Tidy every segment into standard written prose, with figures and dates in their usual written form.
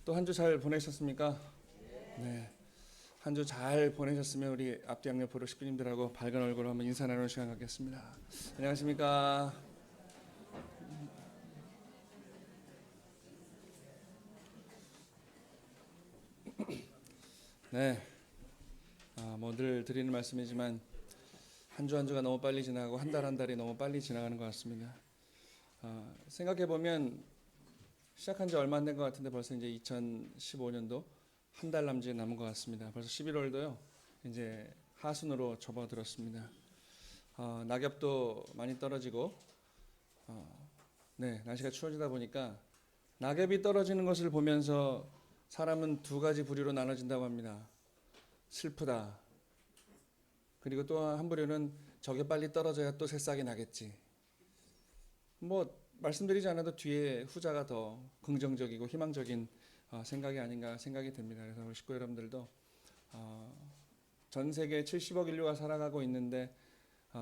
또 한 주 잘 보내셨습니까? 네. 한 주 잘 보내셨으면 우리 앞뒤 양옆 보로 식구님들하고 밝은 얼굴로 한번 인사 나누는 시간 갖겠습니다. 안녕하십니까? 네. 뭐 늘 드리는 말씀이지만 한 주 한 주가 너무 빨리 지나가고 한 달 한 달이 너무 빨리 지나가는 것 같습니다. 생각해 보면 시작한 지 얼마 안 된 것 같은데 벌써 이제 2015년도 한 달 남짓 남은 것 같습니다. 벌써 11월도요. 이제 하순으로 접어들었습니다. 낙엽도 많이 떨어지고 네, 날씨가 추워지다 보니까 낙엽이 떨어지는 것을 보면서 사람은 두 가지 부류로 나눠진다고 합니다. 슬프다. 그리고 또 한 부류는 저게 빨리 떨어져야 또 새싹이 나겠지. 뭐 말씀드리지 않아도 뒤에 후자가 더 긍정적이고 희망적인 생각이 아닌가 생각이 됩니다. 그래서 우리 식구 여러분들도 전 세계 70억 인류가 살아가고 있는데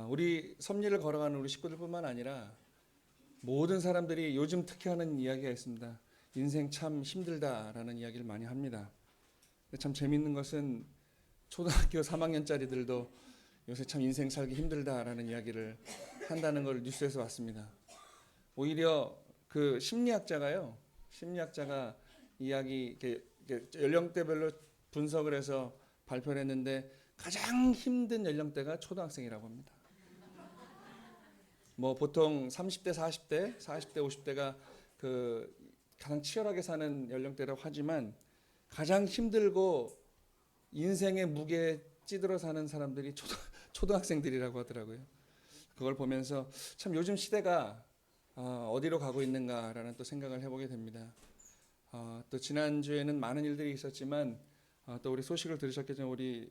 우리 섭리를 걸어가는 우리 식구들뿐만 아니라 모든 사람들이 요즘 특히 하는 이야기가 있습니다. 인생 참 힘들다라는 이야기를 많이 합니다. 근데 참 재밌는 것은 초등학교 3학년짜리들도 요새 참 인생 살기 힘들다라는 이야기를 한다는 걸 뉴스에서 봤습니다. 오히려 그 심리학자가 이야기 연령대별로 분석을 해서 발표를 했는데 가장 힘든 연령대가 초등학생이라고 합니다. 뭐 보통 30대, 40대, 50대가 그 가장 치열하게 사는 연령대라고 하지만 가장 힘들고 인생의 무게에 찌들어 사는 사람들이 초등학생들이라고 하더라고요. 그걸 보면서 참 요즘 시대가 어디로 가고 있는가라는 또 생각을 해보게 됩니다. 또 지난주에는 많은 일들이 있었지만 또 우리 소식을 들으셨겠지만 우리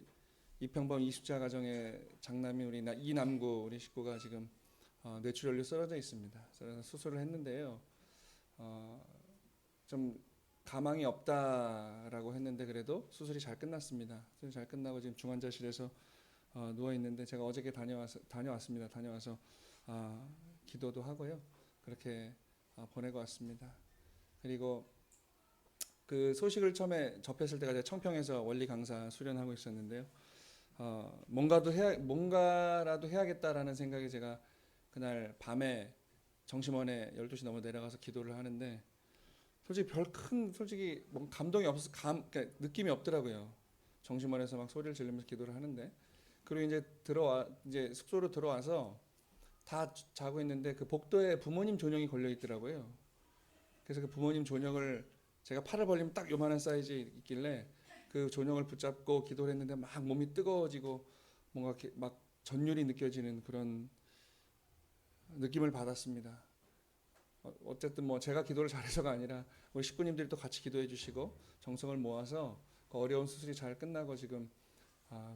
이평범 20자 가정의 장남이 우리 이남구 우리 식구가 지금 뇌출혈로 쓰러져 있습니다. 그래서 수술을 했는데요. 좀 가망이 없다라고 했는데 그래도 수술이 잘 끝났습니다. 수술이 잘 끝나고 지금 중환자실에서 누워 있는데 제가 어저께 다녀왔습니다. 다녀와서 기도도 하고요. 그렇게 보내고 왔습니다. 그리고 그 소식을 처음에 접했을 때가 제가 청평에서 원리 강사 수련하고 있었는데요. 뭔가라도 해야겠다라는 생각에 제가 그날 밤에 정심원에 12시 넘어 내려가서 기도를 하는데 솔직히 뭐 감동이 없어서 그러니까 느낌이 없더라고요. 정심원에서 막 소리를 지르면서 기도를 하는데 그리고 이제 숙소로 들어와서 다 자고 있는데 그 복도에 부모님 존영이 걸려 있더라고요. 그래서 그 부모님 존영을 제가 팔을 벌리면 딱 요만한 사이즈 있길래 그 존영을 붙잡고 기도를 했는데 막 몸이 뜨거워지고 뭔가 이렇게 막 전율이 느껴지는 그런 느낌을 받았습니다. 어쨌든 뭐 제가 기도를 잘해서가 아니라 우리 식구님들이 또 같이 기도해 주시고 정성을 모아서 그 어려운 수술이 잘 끝나고 지금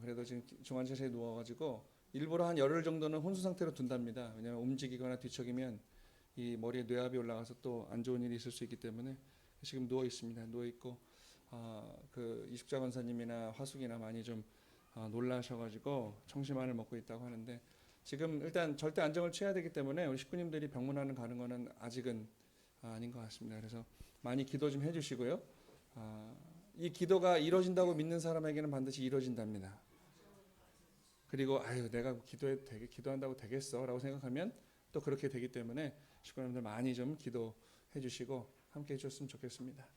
그래도 지금 중환자실에 누워가지고 일부러 한 열흘 정도는 혼수 상태로 둔답니다. 왜냐하면 움직이거나 뒤척이면 이 머리에 뇌압이 올라가서 또 안 좋은 일이 있을 수 있기 때문에 지금 누워 있습니다. 누워 있고 그 이숙자 권사님이나 화숙이나 많이 좀 놀라셔가지고 청심환을 먹고 있다고 하는데 지금 일단 절대 안정을 취해야 되기 때문에 우리 식구님들이 병문안을 가는 거는 아직은 아닌 것 같습니다. 그래서 많이 기도 좀 해주시고요. 이 기도가 이루어진다고 믿는 사람에게는 반드시 이루어진답니다. 그리고 내가 기도한다고 되겠어라고 생각하면 또 그렇게 되기 때문에 식구님들 많이 좀 기도해 주시고 함께 해주셨으면 좋겠습니다.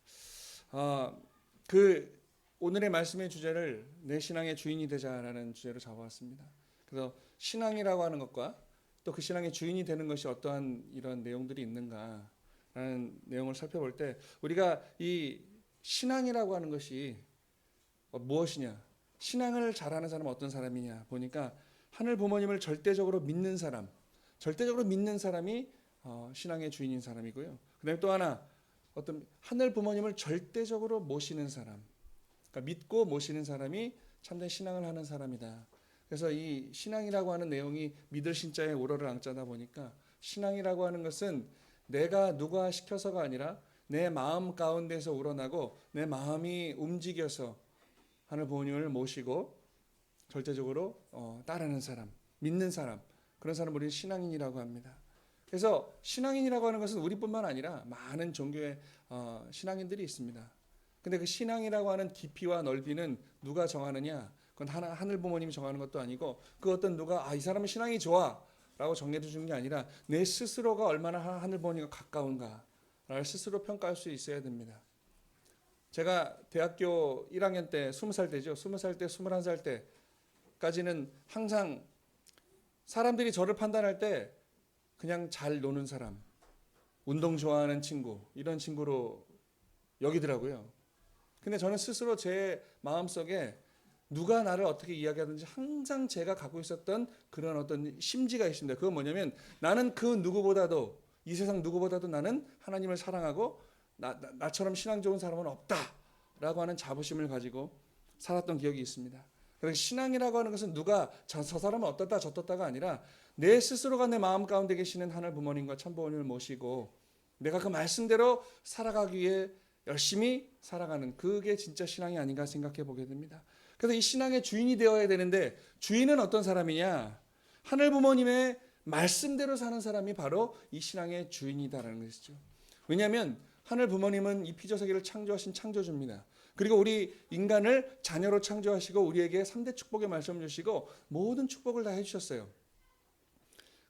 그 오늘의 말씀의 주제를 내 신앙의 주인이 되자라는 주제로 잡아왔습니다. 그래서 신앙이라고 하는 것과 또 그 신앙의 주인이 되는 것이 어떠한 이런 내용들이 있는가라는 내용을 살펴볼 때 우리가 이 신앙이라고 하는 것이 무엇이냐, 신앙을 잘하는 사람은 어떤 사람이냐 보니까 하늘 부모님을 절대적으로 믿는 사람이 신앙의 주인인 사람이고요. 그다음에 또 하나 어떤 하늘 부모님을 절대적으로 모시는 사람, 그러니까 믿고 모시는 사람이 참된 신앙을 하는 사람이다. 그래서 이 신앙이라고 하는 내용이 믿을 신자에 우러를 앙자다 보니까 신앙이라고 하는 것은 내가 누가 시켜서가 아니라 내 마음 가운데서 우러나고 내 마음이 움직여서 하늘 부모님을 모시고 절대적으로 따르는 사람, 믿는 사람, 그런 사람을 우리는 신앙인이라고 합니다. 그래서 신앙인이라고 하는 것은 우리뿐만 아니라 많은 종교의 신앙인들이 있습니다. 근데 그 신앙이라고 하는 깊이와 넓이는 누가 정하느냐? 그건 하늘 부모님이 정하는 것도 아니고 그 어떤 누가 이 사람은 신앙이 좋아 라고 정리해 주는 게 아니라 내 스스로가 얼마나 하늘 부모님과 가까운가를 스스로 평가할 수 있어야 됩니다. 제가 대학교 1학년 때 20살 때죠. 20살 때 21살 때까지는 항상 사람들이 저를 판단할 때 그냥 잘 노는 사람, 운동 좋아하는 친구, 이런 친구로 여기더라고요. 근데 저는 스스로 제 마음속에 누가 나를 어떻게 이야기하든지 항상 제가 갖고 있었던 그런 어떤 심지가 있습니다. 그건 뭐냐면 나는 그 누구보다도 이 세상 누구보다도 나는 하나님을 사랑하고 나처럼 신앙 좋은 사람은 없다라고 하는 자부심을 가지고 살았던 기억이 있습니다. 그래서 신앙이라고 하는 것은 누가 저 사람은 어떻다 저떻다가 아니라 내 스스로가 내 마음 가운데 계시는 하늘 부모님과 참부모님을 모시고 내가 그 말씀대로 살아가기 위해 열심히 살아가는 그게 진짜 신앙이 아닌가 생각해 보게 됩니다. 그래서 이 신앙의 주인이 되어야 되는데 주인은 어떤 사람이냐? 하늘 부모님의 말씀대로 사는 사람이 바로 이 신앙의 주인이다라는 것이죠. 왜냐하면 하늘 부모님은 이 피조세계를 창조하신 창조주입니다. 그리고 우리 인간을 자녀로 창조하시고 우리에게 3대 축복의 말씀을 주시고 모든 축복을 다 해주셨어요.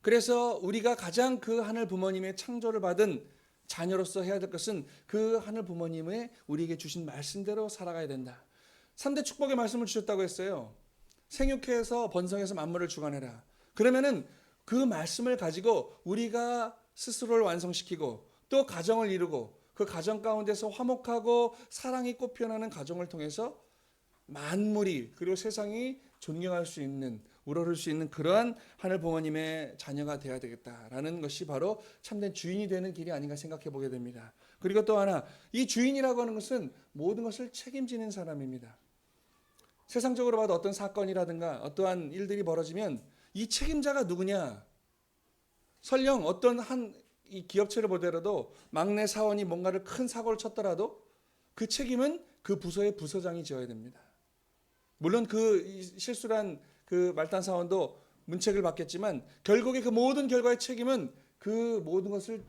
그래서 우리가 가장 그 하늘 부모님의 창조를 받은 자녀로서 해야 될 것은 그 하늘 부모님의 우리에게 주신 말씀대로 살아가야 된다. 3대 축복의 말씀을 주셨다고 했어요. 생육해서 번성해서 만물을 주관해라. 그러면은 그 말씀을 가지고 우리가 스스로를 완성시키고 또 가정을 이루고 그 가정 가운데서 화목하고 사랑이 꽃피어나는 가정을 통해서 만물이 그리고 세상이 존경할 수 있는 우러를 수 있는 그러한 하늘 부모님의 자녀가 되어야 되겠다라는 것이 바로 참된 주인이 되는 길이 아닌가 생각해 보게 됩니다. 그리고 또 하나 이 주인이라고 하는 것은 모든 것을 책임지는 사람입니다. 세상적으로 봐도 어떤 사건이라든가 어떠한 일들이 벌어지면 이 책임자가 누구냐? 설령 어떤 이 기업체를 보더라도 막내 사원이 뭔가를 큰 사고를 쳤더라도 그 책임은 그 부서의 부서장이 져야 됩니다. 물론 그 실수란 그 말단 사원도 문책을 받겠지만 결국에 그 모든 결과의 책임은 그 모든 것을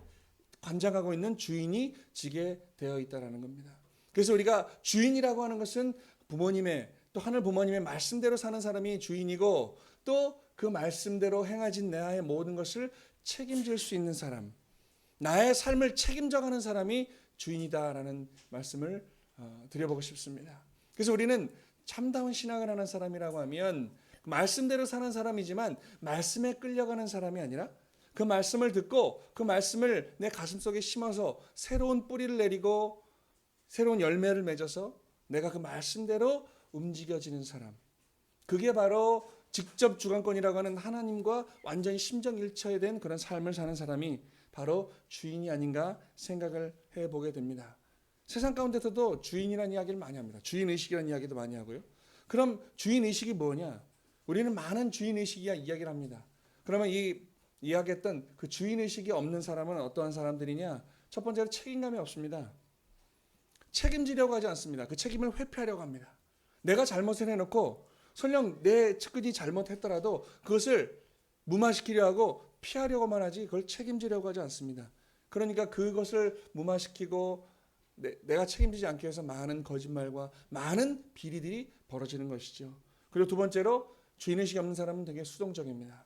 관장하고 있는 주인이 지게 되어 있다라는 겁니다. 그래서 우리가 주인이라고 하는 것은 부모님의 또 하늘 부모님의 말씀대로 사는 사람이 주인이고 또 그 말씀대로 행하진 나의 모든 것을 책임질 수 있는 사람, 나의 삶을 책임져가는 사람이 주인이다라는 말씀을 드려보고 싶습니다. 그래서 우리는 참다운 신앙을 하는 사람이라고 하면 말씀대로 사는 사람이지만 말씀에 끌려가는 사람이 아니라 그 말씀을 듣고 그 말씀을 내 가슴속에 심어서 새로운 뿌리를 내리고 새로운 열매를 맺어서 내가 그 말씀대로 움직여지는 사람. 그게 바로 직접 주관권이라고 하는 하나님과 완전히 심정일처된 그런 삶을 사는 사람이 바로 주인이 아닌가 생각을 해보게 됩니다. 세상 가운데서도 주인이라는 이야기를 많이 합니다. 주인의식이라는 이야기도 많이 하고요. 그럼 주인의식이 뭐냐? 우리는 많은 주인의식 이야기를 합니다. 그러면 이 이야기했던 그 주인의식이 없는 사람은 어떠한 사람들이냐? 첫 번째로 책임감이 없습니다. 책임지려고 하지 않습니다. 그 책임을 회피하려고 합니다. 내가 잘못을 해놓고 설령 내 측근이 잘못했더라도 그것을 무마시키려 하고 피하려고만 하지 그걸 책임지려고 하지 않습니다. 그러니까 그것을 무마시키고 내가 책임지지 않기 위해서 많은 거짓말과 많은 비리들이 벌어지는 것이죠. 그리고 두 번째로 주인의식이 없는 사람은 되게 수동적입니다.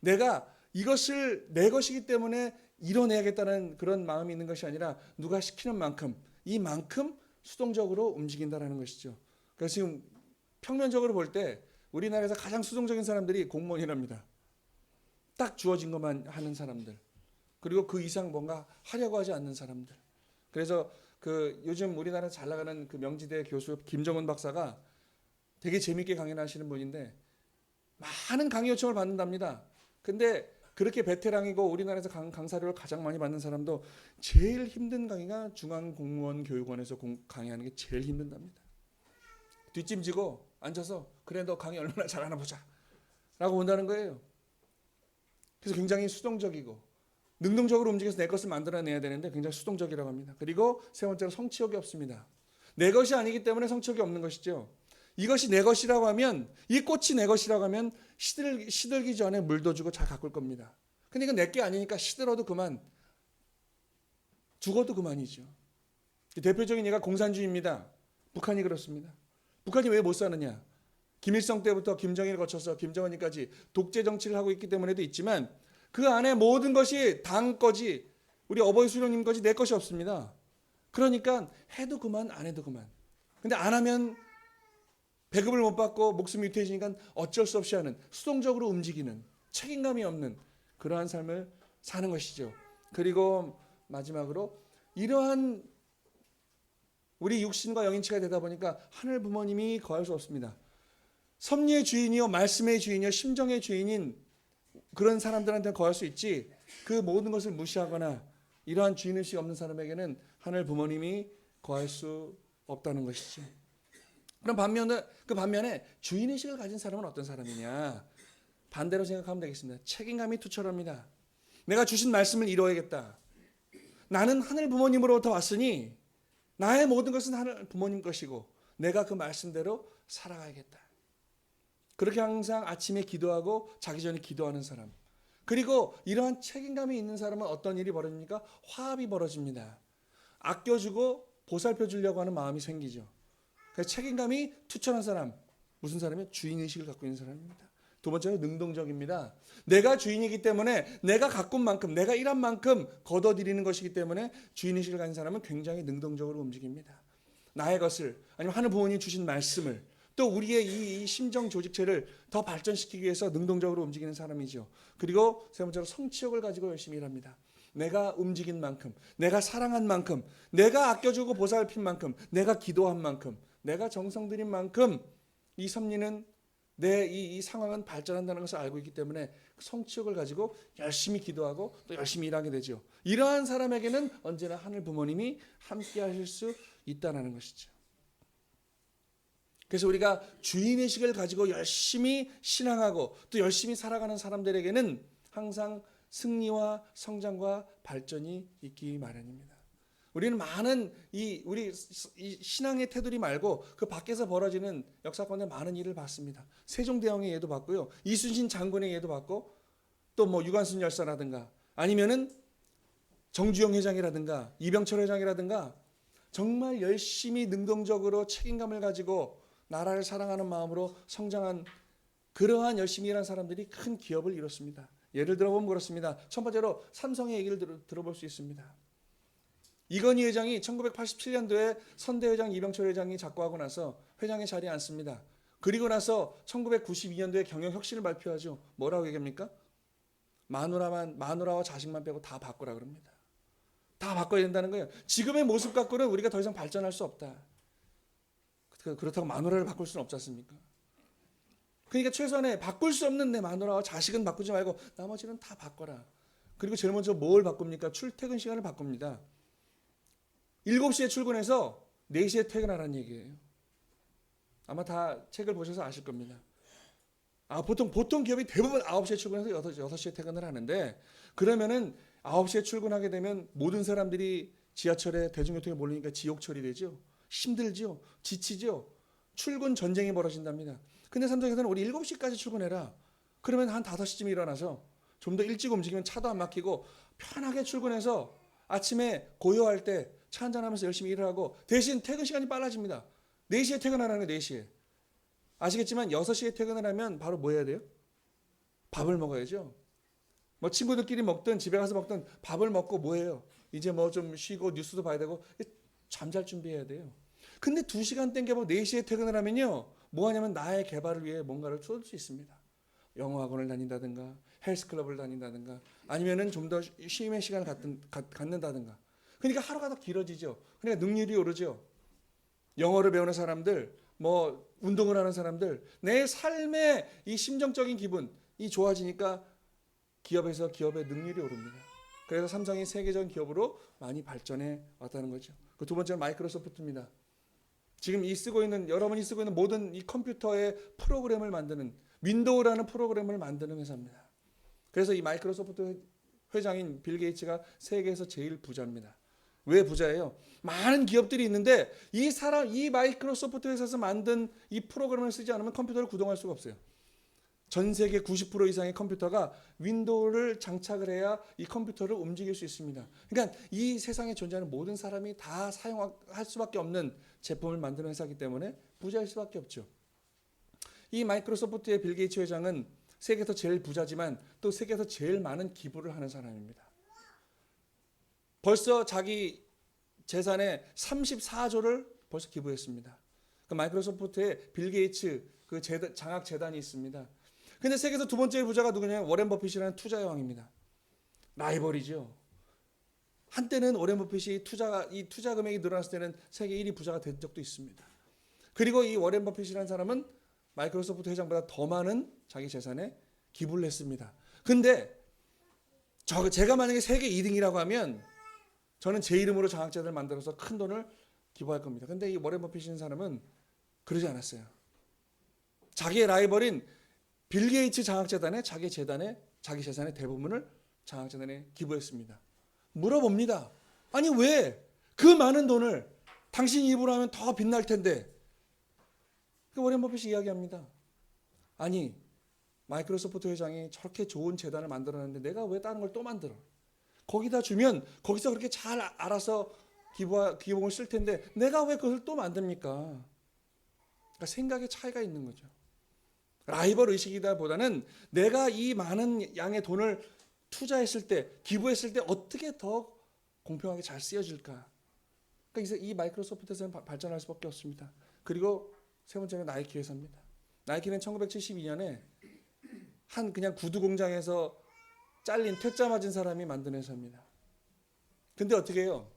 내가 이것을 내 것이기 때문에 이뤄내야겠다는 그런 마음이 있는 것이 아니라 누가 시키는 만큼 이만큼 수동적으로 움직인다는 것이죠. 그래서 지금 평면적으로 볼 때 우리나라에서 가장 수동적인 사람들이 공무원이랍니다. 딱 주어진 것만 하는 사람들. 그리고 그 이상 뭔가 하려고 하지 않는 사람들. 그래서 그 요즘 우리나라 잘 나가는 그 명지대 교수 김정은 박사가 되게 재밌게 강연하시는 분인데 많은 강의 요청을 받는답니다. 근데 그렇게 베테랑이고 우리나라에서 강사료를 가장 많이 받는 사람도 제일 힘든 강의가 중앙공무원교육원에서 강의하는 게 제일 힘든답니다. 뒷짐지고 앉아서 그래 너 강의 얼마나 잘하나 보자 라고 본다는 거예요. 그래서 굉장히 수동적이고 능동적으로 움직여서 내 것을 만들어내야 되는데 굉장히 수동적이라고 합니다. 그리고 세 번째로 성취욕이 없습니다. 내 것이 아니기 때문에 성취욕이 없는 것이죠. 이것이 내 것이라고 하면 이 꽃이 내 것이라고 하면 시들기 전에 물도 주고 잘 가꿀 겁니다. 근데 이건 내 게 아니니까 시들어도 그만 죽어도 그만이죠. 대표적인 예가 공산주의입니다. 북한이 그렇습니다. 북한이 왜 못 사느냐? 김일성 때부터 김정일을 거쳐서 김정은이까지 독재 정치를 하고 있기 때문에도 있지만 그 안에 모든 것이 당 거지, 우리 어버이 수령님 거지 내 것이 없습니다. 그러니까 해도 그만 안 해도 그만. 근데 안 하면 배급을 못 받고 목숨이 위태해지니까 어쩔 수 없이 하는, 수동적으로 움직이는, 책임감이 없는 그러한 삶을 사는 것이죠. 그리고 마지막으로 이러한 우리 육신과 영인체가 되다 보니까 하늘 부모님이 거할 수 없습니다. 섭리의 주인이요, 말씀의 주인이요, 심정의 주인인 그런 사람들한테는 거할 수 있지, 그 모든 것을 무시하거나 이러한 주인의식이 없는 사람에게는 하늘 부모님이 거할 수 없다는 것이죠. 그럼 반면에 주인의식을 가진 사람은 어떤 사람이냐? 반대로 생각하면 되겠습니다. 책임감이 투철합니다. 내가 주신 말씀을 이루어야겠다. 나는 하늘 부모님으로부터 왔으니 나의 모든 것은 하늘 부모님 것이고 내가 그 말씀대로 살아가야겠다. 그렇게 항상 아침에 기도하고 자기 전에 기도하는 사람. 그리고 이러한 책임감이 있는 사람은 어떤 일이 벌어집니까? 화합이 벌어집니다. 아껴주고 보살펴 주려고 하는 마음이 생기죠. 그래서 책임감이 투철한 사람, 무슨 사람이요? 주인의식을 갖고 있는 사람입니다. 두 번째는 능동적입니다. 내가 주인이기 때문에 내가 가꾼 만큼, 내가 일한 만큼 거둬들이는 것이기 때문에 주인의식을 가진 사람은 굉장히 능동적으로 움직입니다. 나의 것을, 아니면 하늘 부모님이 주신 말씀을, 또 우리의 이 심정 조직체를 더 발전시키기 위해서 능동적으로 움직이는 사람이죠. 그리고 세 번째로 성취욕을 가지고 열심히 일합니다. 내가 움직인 만큼, 내가 사랑한 만큼, 내가 아껴주고 보살핀 만큼, 내가 기도한 만큼, 내가 정성 들인 만큼 이 섭리는 내 이 상황은 발전한다는 것을 알고 있기 때문에 성취욕을 가지고 열심히 기도하고 또 열심히 일하게 되죠. 이러한 사람에게는 언제나 하늘 부모님이 함께 하실 수 있다는 것이죠. 그래서 우리가 주인의식을 가지고 열심히 신앙하고 또 열심히 살아가는 사람들에게는 항상 승리와 성장과 발전이 있기 마련입니다. 우리는 많은 우리 신앙의 테두리 말고 그 밖에서 벌어지는 역사 가운데 많은 일을 봤습니다. 세종대왕의 예도 봤고요, 이순신 장군의 예도 봤고, 또 뭐 유관순 열사라든가 아니면은 정주영 회장이라든가 이병철 회장이라든가 정말 열심히 능동적으로 책임감을 가지고 나라를 사랑하는 마음으로 성장한 그러한 열심히 일한 사람들이 큰 기업을 이뤘습니다. 예를 들어보면 그렇습니다. 첫 번째로 삼성의 얘기를 들어볼 수 있습니다. 이건희 회장이 1987년도에 선대 회장 이병철 회장이 작고하고 나서 회장의 자리에 앉습니다. 그리고 나서 1992년도에 경영혁신을 발표하죠. 뭐라고 얘기합니까? 마누라와 자식만 빼고 다 바꾸라 그럽니다. 다 바꿔야 된다는 거예요. 지금의 모습 갖고는 우리가 더 이상 발전할 수 없다. 그렇다고 마누라를 바꿀 수는 없지 않습니까? 그러니까 최소한의 바꿀 수 없는 내 마누라와 자식은 바꾸지 말고 나머지는 다 바꿔라. 그리고 제일 먼저 뭘 바꿉니까? 출퇴근 시간을 바꿉니다. 7시에 출근해서 4시에 퇴근하라는 얘기예요. 아마 다 책을 보셔서 아실 겁니다. 보통 기업이 대부분 9시에 출근해서 6시에 퇴근을 하는데, 그러면은 9시에 출근하게 되면 모든 사람들이 지하철에 대중교통에 몰리니까 지옥철이 되죠. 힘들죠. 지치죠. 출근 전쟁이 벌어진답니다. 근데 삼성에서는 우리 7시까지 출근해라. 그러면 한 5시쯤 일어나서 좀 더 일찍 움직이면 차도 안 막히고 편하게 출근해서 아침에 고요할 때 차 한잔하면서 열심히 일을 하고, 대신 퇴근 시간이 빨라집니다. 4시에 퇴근하라는 거예요. 4시에. 아시겠지만 6시에 퇴근을 하면 바로 뭐 해야 돼요? 밥을 먹어야죠. 뭐 친구들끼리 먹든 집에 가서 먹든 밥을 먹고 뭐 해요? 이제 뭐 좀 쉬고 뉴스도 봐야 되고 잠잘 준비해야 돼요. 근데 2시간 땡겨서 4시에 퇴근을 하면요, 뭐 하냐면 나의 개발을 위해 뭔가를 쏟을 수 있습니다. 영어 학원을 다닌다든가 헬스클럽을 다닌다든가 아니면은 좀 더 쉼의 시간을 갖는다든가. 그러니까 하루가 더 길어지죠. 그러니까 능률이 오르죠. 영어를 배우는 사람들, 뭐 운동을 하는 사람들, 내 삶의 이 심정적인 기분이 좋아지니까 기업의 능률이 오릅니다. 그래서 삼성이 세계적인 기업으로 많이 발전해 왔다는 거죠. 그 두 번째는 마이크로소프트입니다. 지금 여러분이 쓰고 있는 모든 이 컴퓨터의 프로그램을 만드는, 윈도우라는 프로그램을 만드는 회사입니다. 그래서 이 마이크로소프트 회장인 빌 게이츠가 세계에서 제일 부자입니다. 왜 부자예요? 많은 기업들이 있는데 이 마이크로소프트 회사에서 만든 이 프로그램을 쓰지 않으면 컴퓨터를 구동할 수가 없어요. 전 세계 90% 이상의 컴퓨터가 윈도우를 장착을 해야 이 컴퓨터를 움직일 수 있습니다. 그러니까 이 세상에 존재하는 모든 사람이 다 사용할 수밖에 없는 제품을 만드는 회사이기 때문에 부자일 수밖에 없죠. 이 마이크로소프트의 빌 게이츠 회장은 세계에서 제일 부자지만 또 세계에서 제일 많은 기부를 하는 사람입니다. 벌써 자기 재산의 34조를 벌써 기부했습니다. 그 마이크로소프트에 빌 게이츠 그 장학 재단이 있습니다. 근데 세계에서 두 번째 부자가 누구냐면 워렌 버핏이라는 투자의 왕입니다. 라이벌이죠. 한때는 워렌 버핏이 이 투자 금액이 늘어났을 때는 세계 1위 부자가 된 적도 있습니다. 그리고 이 워렌 버핏이라는 사람은 마이크로소프트 회장보다 더 많은 자기 재산에 기부를 했습니다. 근데 제가 만약에 세계 2등이라고 하면 저는 제 이름으로 장학재단을 만들어서 큰 돈을 기부할 겁니다. 근데 이 워렌 버핏이라는 사람은 그러지 않았어요. 자기의 라이벌인 빌 게이츠 장학재단에 자기 재산의 대부분을 장학재단에 기부했습니다. 물어봅니다. 아니 왜 그 많은 돈을 당신이 입으로 하면 더 빛날 텐데. 그 워렌 버핏이 이야기합니다. 아니 마이크로소프트 회장이 저렇게 좋은 재단을 만들어놨는데 내가 왜 다른 걸 또 만들어? 거기다 주면 거기서 그렇게 잘 알아서 기부금을 쓸 텐데 내가 왜 그것을 또 만듭니까? 그러니까 생각의 차이가 있는 거죠. 라이벌 의식이다 보다는 내가 이 많은 양의 돈을 투자했을 때, 기부했을 때 어떻게 더 공평하게 잘 쓰여질까? 그러니까 이 마이크로소프트에서는 발전할 수밖에 없습니다. 그리고 세 번째는 나이키 회사입니다. 나이키는 1972년에 한 그냥 구두 공장에서 잘린 퇴짜 맞은 사람이 만든 회사입니다. 근데 어떻게 해요?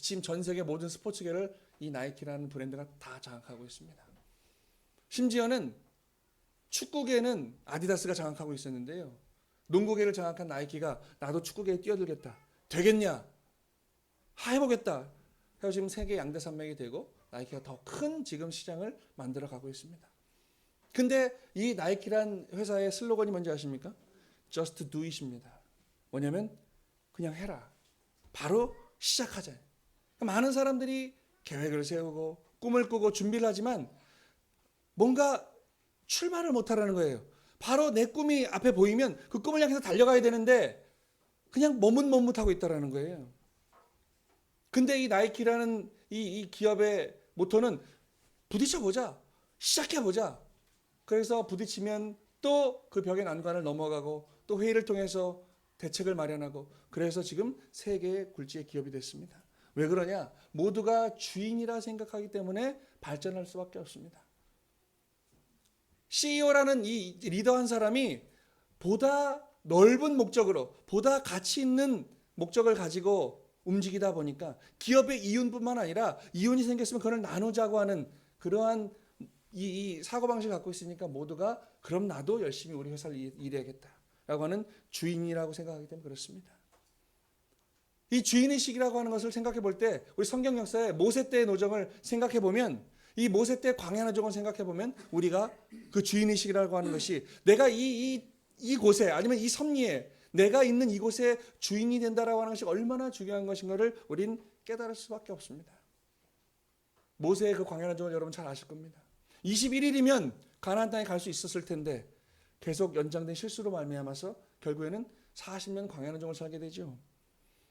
지금 전 세계 모든 스포츠계를 이 나이키라는 브랜드가 다 장악하고 있습니다. 심지어는 축구계는 아디다스가 장악하고 있었는데요. 농구계를 장악한 나이키가 나도 축구계에 뛰어들겠다. 되겠냐? 해보겠다. 그래서 지금 세계 양대 산맥이 되고 나이키가 더 큰 지금 시장을 만들어가고 있습니다. 근데 이 나이키란 회사의 슬로건이 뭔지 아십니까? Just do it입니다. 뭐냐면 그냥 해라. 바로 시작하자. 많은 사람들이 계획을 세우고 꿈을 꾸고 준비를 하지만 뭔가 출발을 못하라는 거예요. 바로 내 꿈이 앞에 보이면 그 꿈을 향해서 달려가야 되는데 그냥 머뭇머뭇하고 있다라는 거예요. 근데 이 나이키라는 이 기업의 모토는 부딪혀보자. 시작해보자. 그래서 부딪히면 또 그 벽의 난관을 넘어가고 또 회의를 통해서 대책을 마련하고 그래서 지금 세계의 굴지의 기업이 됐습니다. 왜 그러냐? 모두가 주인이라 생각하기 때문에 발전할 수밖에 없습니다. CEO라는 이 리더한 사람이 보다 넓은 목적으로 보다 가치 있는 목적을 가지고 움직이다 보니까 기업의 이윤뿐만 아니라 이윤이 생겼으면 그걸 나누자고 하는 그러한 이 사고방식을 갖고 있으니까 모두가 그럼 나도 열심히 우리 회사를 일해야겠다라고 하는 주인이라고 생각하기 때문에 그렇습니다. 이 주인의식이라고 하는 것을 생각해 볼 때 우리 성경 역사의 모세 때의 노정을 생각해 보면 이 모세 때 광야 노정을 생각해 보면 우리가 그 주인의식이라고 하는 것이 내가 이곳에 아니면 이 섭리에 내가 있는 이곳에 주인이 된다라고 하는 것이 얼마나 중요한 것인가를 우린 깨달을 수밖에 없습니다. 모세의 그 광야 노정을 여러분 잘 아실 겁니다. 21일이면 가나안 땅에 갈 수 있었을 텐데 계속 연장된 실수로 말미암아서 결국에는 40년 광야 노정을 살게 되죠.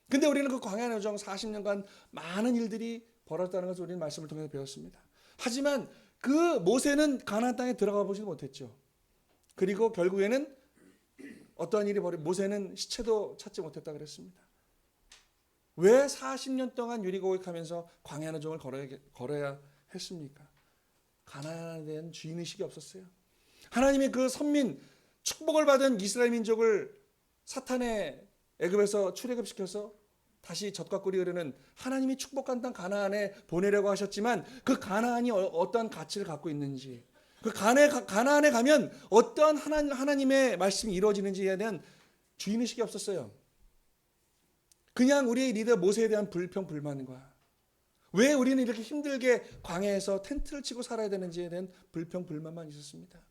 근데 우리는 그 광야 노정 40년간 많은 일들이 벌어졌다는 것을 우리는 말씀을 통해서 배웠습니다. 하지만 그 모세는 가나안 땅에 들어가 보지도 못했죠. 그리고 결국에는 어떠한 일이 모세는 시체도 찾지 못했다 그랬습니다. 왜 40년 동안 유리고백하면서 광야 노정을 걸어야 했습니까? 가나안에 대한 주인의식이 없었어요. 하나님의 그 선민 축복을 받은 이스라엘 민족을 사탄의 애굽에서 출애굽시켜서 다시 젖과 꿀이 흐르는 하나님이 축복한 땅 가나안에 보내려고 하셨지만 그 가나안이 어떠한 가치를 갖고 있는지 그 가나안에 가면 어떠한 하나님의 말씀이 이루어지는지에 대한 주인의식이 없었어요. 그냥 우리의 리더 모세에 대한 불평불만과 왜 우리는 이렇게 힘들게 광야에서 텐트를 치고 살아야 되는지에 대한 불평불만만 있었습니다.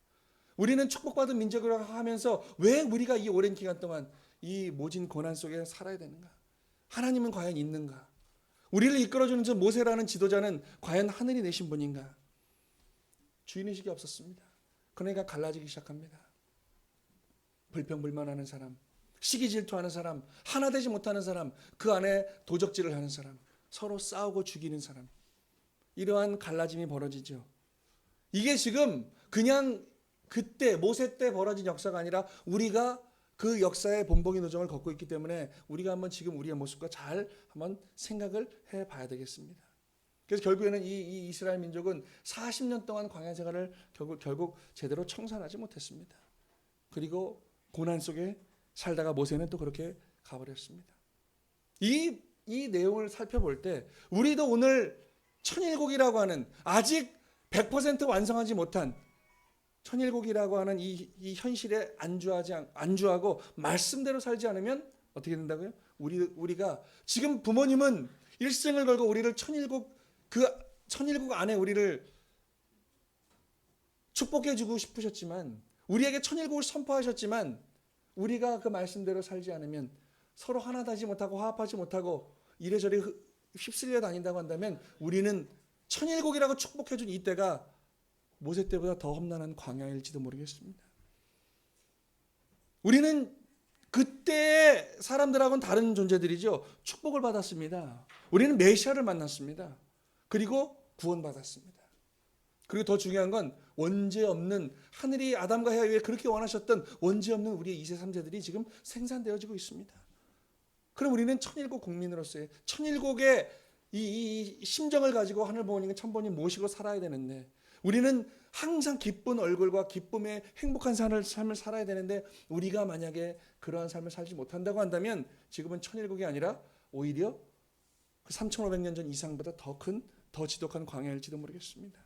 우리는 축복받은 민족이라고 하면서 왜 우리가 이 오랜 기간 동안 이 모진 고난 속에 살아야 되는가? 하나님은 과연 있는가? 우리를 이끌어주는 저 모세라는 지도자는 과연 하늘이 내신 분인가? 주인의식이 없었습니다. 그러니까 갈라지기 시작합니다. 불평불만하는 사람, 시기 질투하는 사람, 하나 되지 못하는 사람, 그 안에 도적질을 하는 사람, 서로 싸우고 죽이는 사람, 이러한 갈라짐이 벌어지죠. 이게 지금 그냥 그때 모세 때 벌어진 역사가 아니라 우리가 그 역사의 본보기 노정을 걷고 있기 때문에 우리가 한번 지금 우리의 모습과 잘 한번 생각을 해봐야 되겠습니다. 그래서 결국에는 이 이스라엘 민족은 40년 동안 광야 생활을 결국 제대로 청산하지 못했습니다. 그리고 고난 속에 살다가 모세는 또 그렇게 가버렸습니다. 이 내용을 살펴볼 때 우리도 오늘 천일국이라고 하는 아직 100% 완성하지 못한 천일국이라고 하는 이 현실에 안주하고 말씀대로 살지 않으면 어떻게 된다고요? 우리가 지금 부모님은 일생을 걸고 우리를 천일국, 그 천일국 안에 우리를 축복해 주고 싶으셨지만, 우리에게 천일국을 선포하셨지만 우리가 그 말씀대로 살지 않으면, 서로 하나 되지 못하고 화합하지 못하고 이래저래 휩쓸려 다닌다고 한다면 우리는 천일국이라고 축복해 준 이때가 모세 때보다 더 험난한 광야일지도 모르겠습니다. 우리는 그때 사람들하고는 다른 존재들이죠. 축복을 받았습니다. 우리는 메시아를 만났습니다. 그리고 구원받았습니다. 그리고 더 중요한 건 원죄 없는, 하늘이 아담과 해와 위해 그렇게 원하셨던 원죄 없는 우리의 2세 3세들이 지금 생산되어지고 있습니다. 그럼 우리는 천일국 국민으로서의 천일국의 이 심정을 가지고 하늘 부모님, 천부모님 모시고 살아야 되는데, 우리는 항상 기쁜 얼굴과 기쁨의 행복한 삶을 살아야 되는데, 우리가 만약에 그러한 삶을 살지 못한다고 한다면 지금은 천일국이 아니라 오히려 그 3,500년 전 이상보다 더 큰, 더 지독한 광야일지도 모르겠습니다.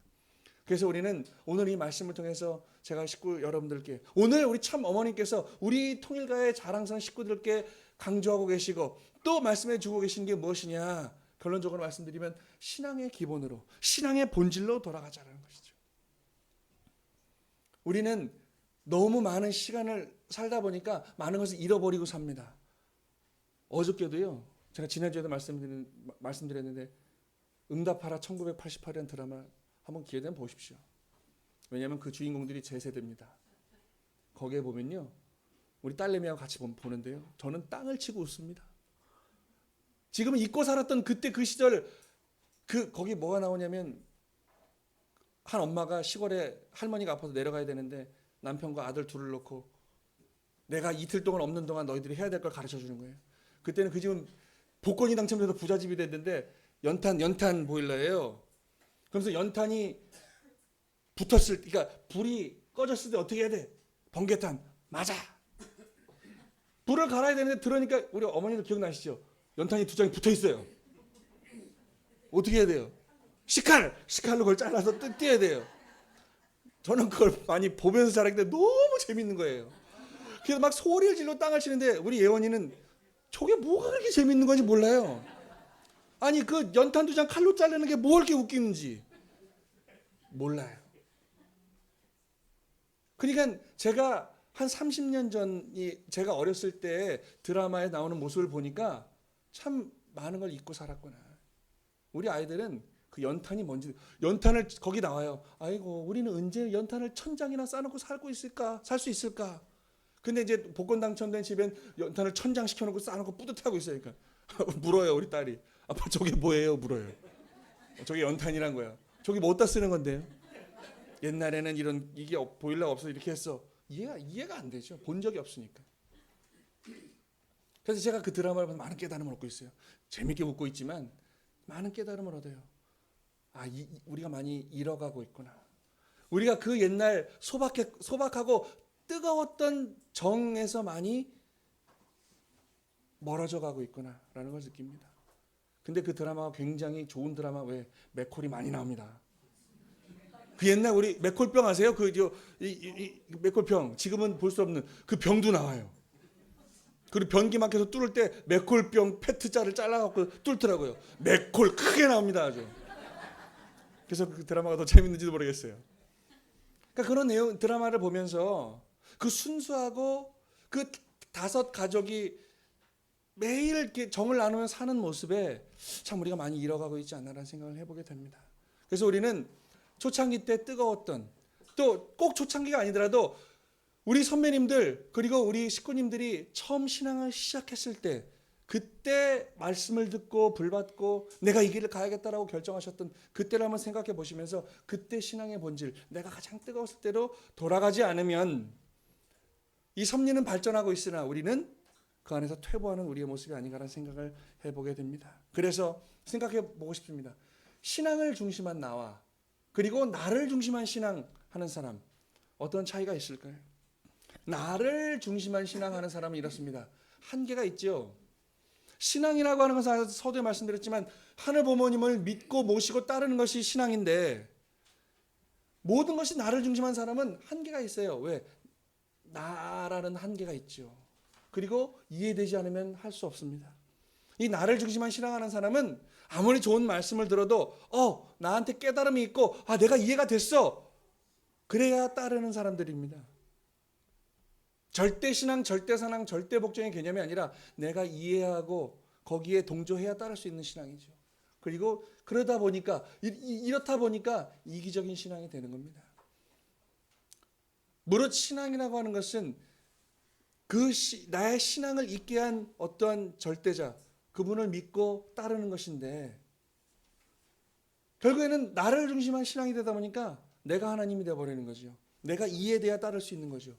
그래서 우리는 오늘 이 말씀을 통해서 제가 식구 여러분들께, 오늘 우리 참 어머니께서 우리 통일가의 자랑스러운 식구들께 강조하고 계시고 또 말씀해 주고 계신 게 무엇이냐, 결론적으로 말씀드리면 신앙의 기본으로, 신앙의 본질로 돌아가자라는 것이죠. 우리는 너무 많은 시간을 살다 보니까 많은 것을 잃어버리고 삽니다. 어저께도요, 제가 지난주에도 말씀드렸는데 응답하라 1988이라는 드라마 한번 기회되면 보십시오. 왜냐하면 그 주인공들이 제 세대입니다. 거기에 보면요, 우리 딸내미하고 같이 보는데요, 저는 땅을 치고 웃습니다. 지금은 잊고 살았던 그때 그 시절, 거기 뭐가 나오냐면, 한 엄마가 시골에 할머니가 아파서 내려가야 되는데 남편과 아들 둘을 놓고 내가 이틀 동안 없는 동안 너희들이 해야 될 걸 가르쳐 주는 거예요. 그때는 그 집은 복권이 당첨돼서 부자집이 됐는데 연탄 보일러예요. 그러면서 연탄이 붙었을 때, 그러니까 불이 꺼졌을 때 어떻게 해야 돼? 번개탄. 맞아. 불을 갈아야 되는데 들으니까, 우리 어머니도 기억나시죠? 연탄이 두 장이 붙어 있어요. 어떻게 해야 돼요? 식칼로 그걸 잘라서 떼야 돼요. 저는 그걸 많이 보면서 자라는데 너무 재밌는 거예요. 그래서 막 소리를 질러 땅을 치는데 우리 예원이는 저게 뭐가 그렇게 재밌는 건지 몰라요. 아니 그 연탄 두 장 칼로 자르는 게 뭐 그렇게 웃기는지 몰라요. 그러니까 제가 한 30년 전이 제가 어렸을 때 드라마에 나오는 모습을 보니까 참 많은 걸 잊고 살았구나. 우리 아이들은 그 연탄이 뭔지, 연탄을 거기 나와요. 아이고 우리는 언제 연탄을 1000장이나 쌓아놓고 살 수 있을까? 근데 이제 복권 당첨된 집엔 연탄을 1000장 시켜놓고 쌓아놓고 뿌듯하고 있으니까 물어요 우리 딸이. 아빠 저게 뭐예요? 물어요. 저게 연탄이란 거야. 저게 뭐 어디다 쓰는 건데요? 옛날에는 이게 보일러가 없어서 이렇게 했어. 이해가 안 되죠. 본 적이 없으니까. 그래서 제가 그 드라마를 보면서 많은 깨달음을 얻고 있어요. 재밌게 웃고 있지만 많은 깨달음을 얻어요. 우리가 많이 잃어가고 있구나. 우리가 그 옛날 소박하고 뜨거웠던 정에서 많이 멀어져 가고 있구나라는 걸 느낍니다. 근데 그 드라마가 굉장히 좋은 드라마, 왜 맥콜이 많이 나옵니다. 그 옛날 우리 맥콜병 아세요? 맥콜병, 지금은 볼 수 없는 그 병도 나와요. 그리고 변기 막혀서 뚫을 때 맥콜병 페트자를 잘라갖고 뚫더라고요. 맥콜 크게 나옵니다 아주. 그래서 그 드라마가 더 재밌는지도 모르겠어요. 그러니까 그런 내용 드라마를 보면서 그 순수하고 그 5 가족이 매일 이렇게 정을 나누며 사는 모습에 참 우리가 많이 잃어가고 있지 않나라는 생각을 해보게 됩니다. 그래서 우리는 초창기 때 뜨거웠던 또 꼭 초창기가 아니더라도 우리 선배님들 그리고 우리 식구님들이 처음 신앙을 시작했을 때 그때 말씀을 듣고 불받고 내가 이 길을 가야겠다라고 결정하셨던 그때를 한번 생각해 보시면서 그때 신앙의 본질, 내가 가장 뜨거웠을 때로 돌아가지 않으면 이 섭리는 발전하고 있으나 우리는 그 안에서 퇴보하는 우리의 모습이 아닌가라는 생각을 해보게 됩니다. 그래서 생각해 보고 싶습니다. 신앙을 중심한 나와 그리고 나를 중심한 신앙하는 사람, 어떤 차이가 있을까요? 나를 중심한 신앙하는 사람은 이렇습니다. 한계가 있죠. 신앙이라고 하는 것은 서두에 말씀드렸지만 하늘 부모님을 믿고 모시고 따르는 것이 신앙인데 모든 것이 나를 중심한 사람은 한계가 있어요. 왜? 나라는 한계가 있죠. 그리고 이해되지 않으면 할 수 없습니다. 이 나를 중심한 신앙하는 사람은 아무리 좋은 말씀을 들어도 나한테 깨달음이 있고 내가 이해가 됐어. 그래야 따르는 사람들입니다. 절대 신앙, 절대 사랑, 절대 복종의 개념이 아니라 내가 이해하고 거기에 동조해야 따를 수 있는 신앙이죠. 그리고 그러다 보니까 이렇다 보니까 이기적인 신앙이 되는 겁니다. 무릇 신앙이라고 하는 것은 나의 신앙을 있게 한 어떠한 절대자, 그분을 믿고 따르는 것인데 결국에는 나를 중심한 신앙이 되다 보니까 내가 하나님이 되어버리는 거죠. 내가 이해돼야 따를 수 있는 거죠.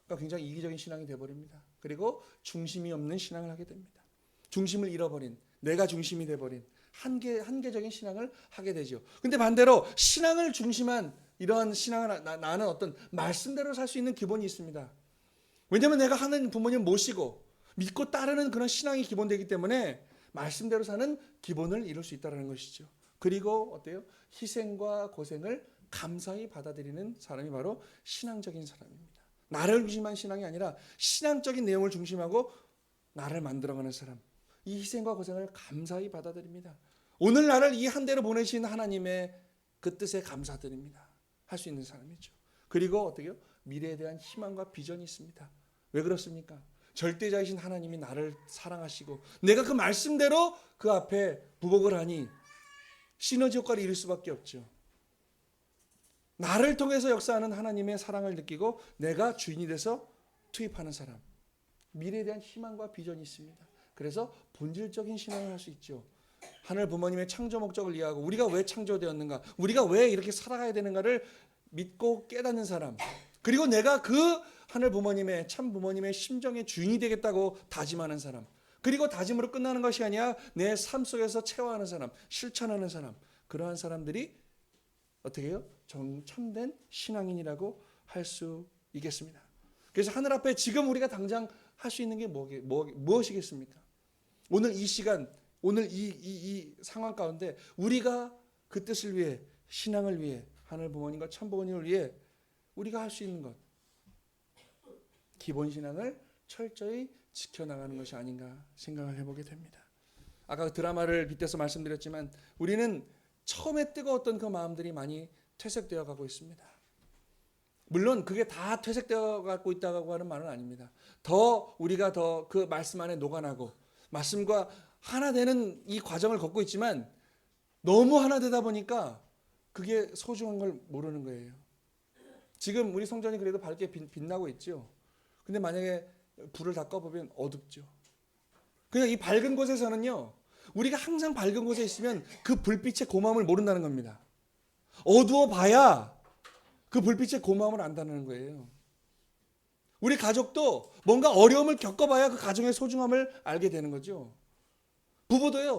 그러니까 굉장히 이기적인 신앙이 되어버립니다. 그리고 중심이 없는 신앙을 하게 됩니다. 중심을 잃어버린, 내가 중심이 되어버린 한계적인 신앙을 하게 되죠. 근데 반대로 신앙을 중심한 이러한 신앙을 나는 어떤 말씀대로 살 수 있는 기본이 있습니다. 왜냐하면 내가 하는 부모님 모시고 믿고 따르는 그런 신앙이 기본되기 때문에 말씀대로 사는 기본을 이룰 수 있다는 것이죠. 그리고 어때요? 희생과 고생을 감사히 받아들이는 사람이 바로 신앙적인 사람입니다. 나를 중심한 신앙이 아니라 신앙적인 내용을 중심하고 나를 만들어가는 사람. 이 희생과 고생을 감사히 받아들입니다. 오늘 나를 이 한 대로 보내신 하나님의 그 뜻에 감사드립니다. 할 수 있는 사람이죠. 그리고 어떻게요? 미래에 대한 희망과 비전이 있습니다. 왜 그렇습니까? 절대자이신 하나님이 나를 사랑하시고 내가 그 말씀대로 그 앞에 부복을 하니 시너지 효과를 이룰 수밖에 없죠. 나를 통해서 역사하는 하나님의 사랑을 느끼고 내가 주인이 돼서 투입하는 사람. 미래에 대한 희망과 비전이 있습니다. 그래서 본질적인 신앙을 할 수 있죠. 하늘 부모님의 창조 목적을 이해하고 우리가 왜 창조되었는가, 우리가 왜 이렇게 살아가야 되는가를 믿고 깨닫는 사람. 그리고 내가 그 하늘 부모님의 참 부모님의 심정의 주인이 되겠다고 다짐하는 사람. 그리고 다짐으로 끝나는 것이 아니라 내 삶 속에서 체화하는 사람, 실천하는 사람. 그러한 사람들이 어떻게 해요? 참된 신앙인이라고 할 수 있겠습니다. 그래서 하늘 앞에 지금 우리가 당장 할 수 있는 게 무엇이겠습니까? 오늘 이 시간, 오늘 이 상황 가운데 우리가 그 뜻을 위해, 신앙을 위해, 하늘 부모님과 참 부모님을 위해 우리가 할 수 있는 것, 기본 신앙을 철저히 지켜나가는 것이 아닌가 생각을 해보게 됩니다. 아까 드라마를 빗대서 말씀드렸지만 우리는 처음에 뜨거웠던 그 마음들이 많이 퇴색되어 가고 있습니다. 물론 그게 다 퇴색되어 가고 있다고 하는 말은 아닙니다. 우리가 더 그 말씀 안에 녹아나고 말씀과 하나 되는 이 과정을 걷고 있지만 너무 하나 되다 보니까 그게 소중한 걸 모르는 거예요. 지금 우리 성전이 그래도 밝게 빛나고 있죠. 근데 만약에 불을 다 꺼보면 어둡죠. 그냥 이 밝은 곳에서는요, 우리가 항상 밝은 곳에 있으면 그 불빛의 고마움을 모른다는 겁니다. 어두워 봐야 그 불빛의 고마움을 안다는 거예요. 우리 가족도 뭔가 어려움을 겪어봐야 그 가정의 소중함을 알게 되는 거죠. 부부도요.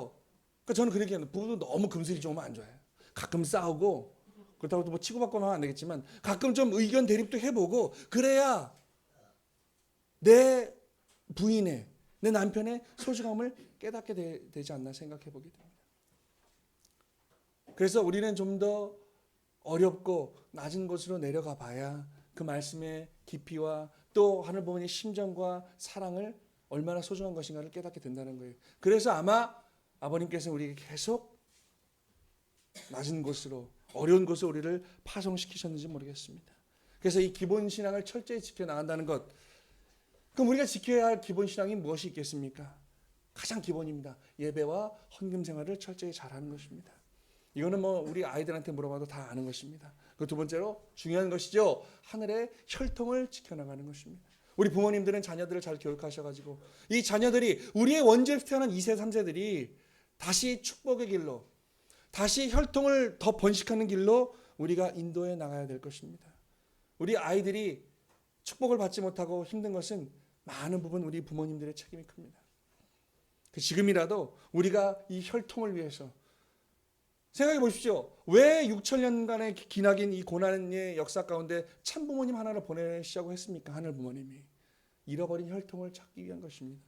그러니까 저는 그렇게 합니다. 부부도 너무 금슬이 좀 오면 안 좋아요. 가끔 싸우고 그렇다고 또 뭐 치고받고는 하면 안 되겠지만 가끔 좀 의견 대립도 해보고 그래야 내 부인의, 내 남편의 소중함을 깨닫게 되지 않나 생각해 보게 됩니다. 그래서 우리는 좀 더 어렵고 낮은 곳으로 내려가 봐야 그 말씀의 깊이와 또 하늘 부모님의 심정과 사랑을 얼마나 소중한 것인가를 깨닫게 된다는 거예요. 그래서 아마 아버님께서 우리에게 계속 낮은 곳으로, 어려운 곳으로 우리를 파송시키셨는지 모르겠습니다. 그래서 이 기본 신앙을 철저히 지켜나간다는 것, 그럼 우리가 지켜야 할 기본 신앙이 무엇이 있겠습니까? 가장 기본입니다. 예배와 헌금 생활을 철저히 잘하는 것입니다. 이거는 뭐 우리 아이들한테 물어봐도 다 아는 것입니다. 그 두 번째로 중요한 것이죠. 하늘의 혈통을 지켜나가는 것입니다. 우리 부모님들은 자녀들을 잘 교육하셔가지고 이 자녀들이 우리의 원죄에서 태어난 2세, 3세들이 다시 축복의 길로, 다시 혈통을 더 번식하는 길로 우리가 인도해 나가야 될 것입니다. 우리 아이들이 축복을 받지 못하고 힘든 것은 많은 부분 우리 부모님들의 책임이 큽니다. 지금이라도 우리가 이 혈통을 위해서 생각해 보십시오. 왜 6천년간의 기나긴 이 고난의 역사 가운데 참부모님 하나를 보내시자고 했습니까? 하늘 부모님이. 잃어버린 혈통을 찾기 위한 것입니다.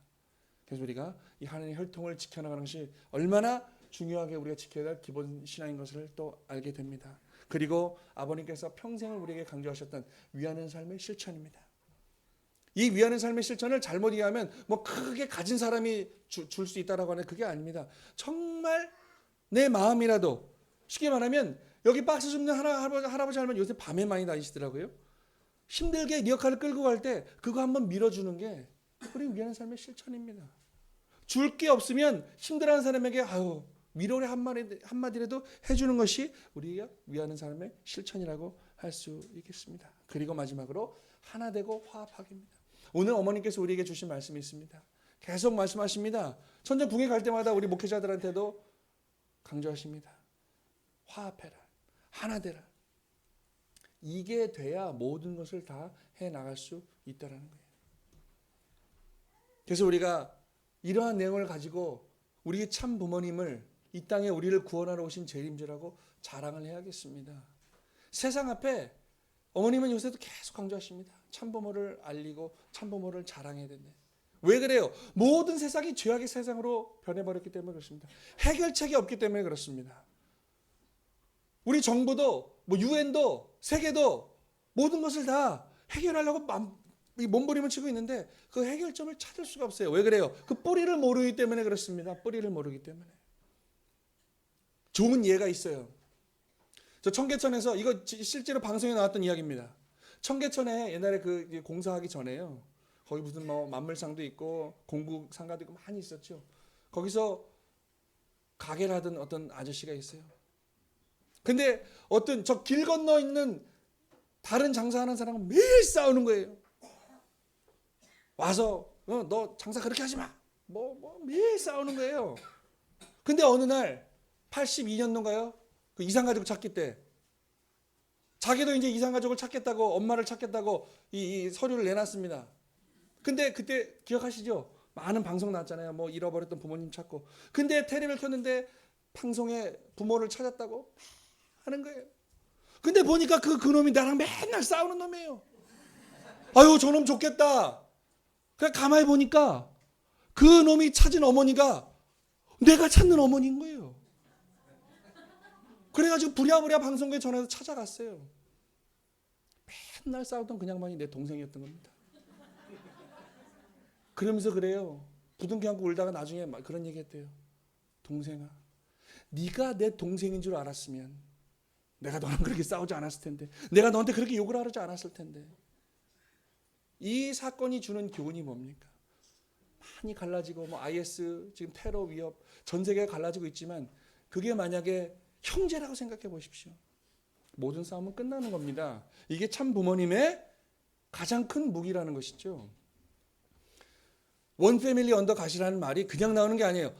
그래서 우리가 이 하나님의 혈통을 지켜나가는 것이 얼마나 중요하게 우리가 지켜야 할 기본 신앙인 것을 또 알게 됩니다. 그리고 아버님께서 평생을 우리에게 강조하셨던 위하는 삶의 실천입니다. 이 위하는 삶의 실천을 잘못 이해하면 뭐 크게 가진 사람이 줄 수 있다라고 하는 그게 아닙니다. 정말 내 마음이라도 쉽게 말하면 여기 박스 줍는 할아버지 할머니 요새 밤에 많이 다니시더라고요. 힘들게 리어카를 끌고 갈 때 그거 한번 밀어주는 게 우리 위하는 삶의 실천입니다. 줄 게 없으면 힘들어하는 사람에게 아유 위로의 한마디라도 해주는 것이 우리가 위하는 삶의 실천이라고 할 수 있겠습니다. 그리고 마지막으로 하나 되고 화합하기입니다. 오늘 어머니께서 우리에게 주신 말씀이 있습니다. 계속 말씀하십니다. 천전 궁에 갈 때마다 우리 목회자들한테도 강조하십니다. 화합해라. 하나 되라. 이게 돼야 모든 것을 다 해나갈 수 있다는 거예요. 그래서 우리가 이러한 내용을 가지고 우리 참 부모님을 이 땅에 우리를 구원하러 오신 재림주라고 자랑을 해야겠습니다. 세상 앞에 어머님은 요새도 계속 강조하십니다. 참부모를 알리고 참부모를 자랑해야 된다. 왜 그래요? 모든 세상이 죄악의 세상으로 변해버렸기 때문에 그렇습니다. 해결책이 없기 때문에 그렇습니다. 우리 정부도 뭐 유엔도 세계도 모든 것을 다 해결하려고 몸부림을 치고 있는데 그 해결점을 찾을 수가 없어요. 왜 그래요? 그 뿌리를 모르기 때문에 그렇습니다. 뿌리를 모르기 때문에. 좋은 예가 있어요. 저 청계천에서 이거 실제로 방송에 나왔던 이야기입니다. 청계천에 옛날에 그 공사하기 전에요. 거기 무슨 뭐 만물상도 있고 공구 상가도 있고 많이 있었죠. 거기서 가게를 하던 어떤 아저씨가 있어요. 근데 어떤 저 길 건너 있는 다른 장사하는 사람은 매일 싸우는 거예요. 와서 너 장사 그렇게 하지 마. 뭐 매일 싸우는 거예요. 근데 어느 날 82년도인가요? 그 이산가족 찾기 때 자기도 이제 이산가족을 찾겠다고 엄마를 찾겠다고 이 서류를 내놨습니다. 근데 그때 기억하시죠? 많은 방송 나왔잖아요. 뭐 잃어버렸던 부모님 찾고. 근데 테레비를 켰는데 방송에 부모를 찾았다고 하는 거예요. 근데 보니까 그놈이 나랑 맨날 싸우는 놈이에요. 아유 저놈 좋겠다. 그냥 가만히 보니까 그 놈이 찾은 어머니가 내가 찾는 어머니인 거예요. 그래가지고 부랴부랴 방송국에 전화해서 찾아갔어요. 맨날 싸우던 그 양반이 내 동생이었던 겁니다. 그러면서 그래요. 부둥켜 안고 울다가 나중에 그런 얘기 했대요. 동생아, 네가 내 동생인 줄 알았으면 내가 너랑 그렇게 싸우지 않았을 텐데, 내가 너한테 그렇게 욕을 하지 않았을 텐데. 이 사건이 주는 교훈이 뭡니까? 많이 갈라지고 뭐 IS 지금 테러 위협 전 세계가 갈라지고 있지만 그게 만약에 형제라고 생각해 보십시오. 모든 싸움은 끝나는 겁니다. 이게 참 부모님의 가장 큰 무기라는 것이죠. 원 패밀리 언더 가시라는 말이 그냥 나오는 게 아니에요.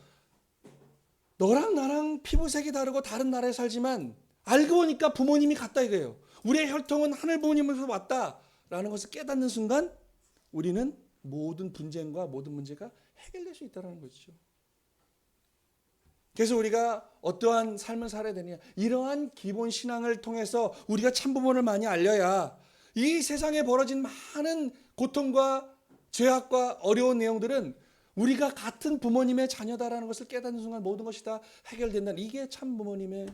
너랑 나랑 피부색이 다르고 다른 나라에 살지만 알고 보니까 부모님이 같다 이거예요. 우리의 혈통은 하늘 부모님에서 왔다라는 것을 깨닫는 순간 우리는 모든 분쟁과 모든 문제가 해결될 수 있다는 것이죠. 그래서 우리가 어떠한 삶을 살아야 되느냐. 이러한 기본 신앙을 통해서 우리가 참부모를 많이 알려야 이 세상에 벌어진 많은 고통과 죄악과 어려운 내용들은 우리가 같은 부모님의 자녀다라는 것을 깨닫는 순간 모든 것이 다 해결된다는 이게 참부모님의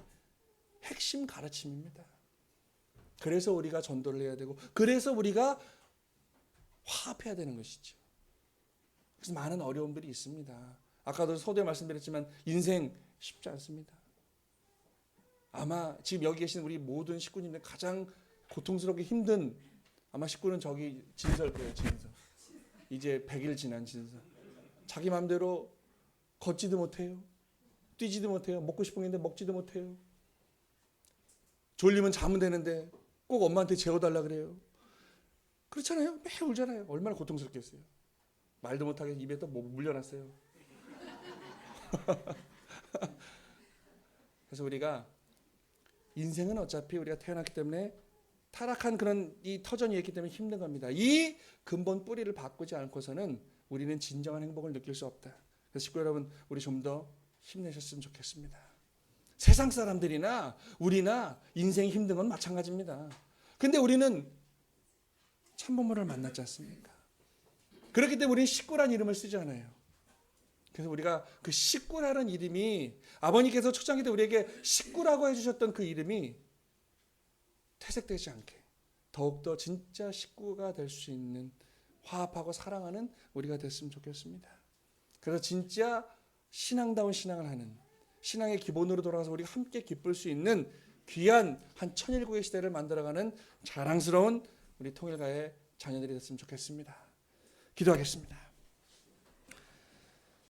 핵심 가르침입니다. 그래서 우리가 전도를 해야 되고 그래서 우리가 화합해야 되는 것이죠. 그래서 많은 어려움들이 있습니다. 아까도 서두에 말씀드렸지만 인생 쉽지 않습니다. 아마 지금 여기 계신 우리 모든 식구님들 가장 고통스럽게 힘든 아마 식구는 저기 진설 거예요. 진설. 이제 100일 지난 진설. 자기 마음대로 걷지도 못해요. 뛰지도 못해요. 먹고 싶은 게 있는데 먹지도 못해요. 졸리면 자면 되는데 꼭 엄마한테 재워달라 그래요. 그렇잖아요. 매일 울잖아요. 얼마나 고통스럽겠어요. 말도 못하게 입에 또 뭐 물려놨어요. 그래서 우리가 인생은 어차피 우리가 태어났기 때문에 타락한 그런 이 터전이 있기 때문에 힘든 겁니다. 이 근본 뿌리를 바꾸지 않고서는 우리는 진정한 행복을 느낄 수 없다. 그래서 식구 여러분, 우리 좀 더 힘내셨으면 좋겠습니다. 세상 사람들이나 우리나 인생이 힘든 건 마찬가지입니다. 근데 우리는 참부모를 만났지 않습니까? 그렇기 때문에 우리는 식구란 이름을 쓰지 않아요. 그래서 우리가 그 식구라는 이름이, 아버님께서 초창기 때 우리에게 식구라고 해주셨던 그 이름이 퇴색되지 않게 더욱더 진짜 식구가 될 수 있는, 화합하고 사랑하는 우리가 됐으면 좋겠습니다. 그래서 진짜 신앙다운 신앙을 하는, 신앙의 기본으로 돌아가서 우리가 함께 기쁠 수 있는 귀한 한 천일국의 시대를 만들어가는 자랑스러운 우리 통일가의 자녀들이 됐으면 좋겠습니다. 기도하겠습니다.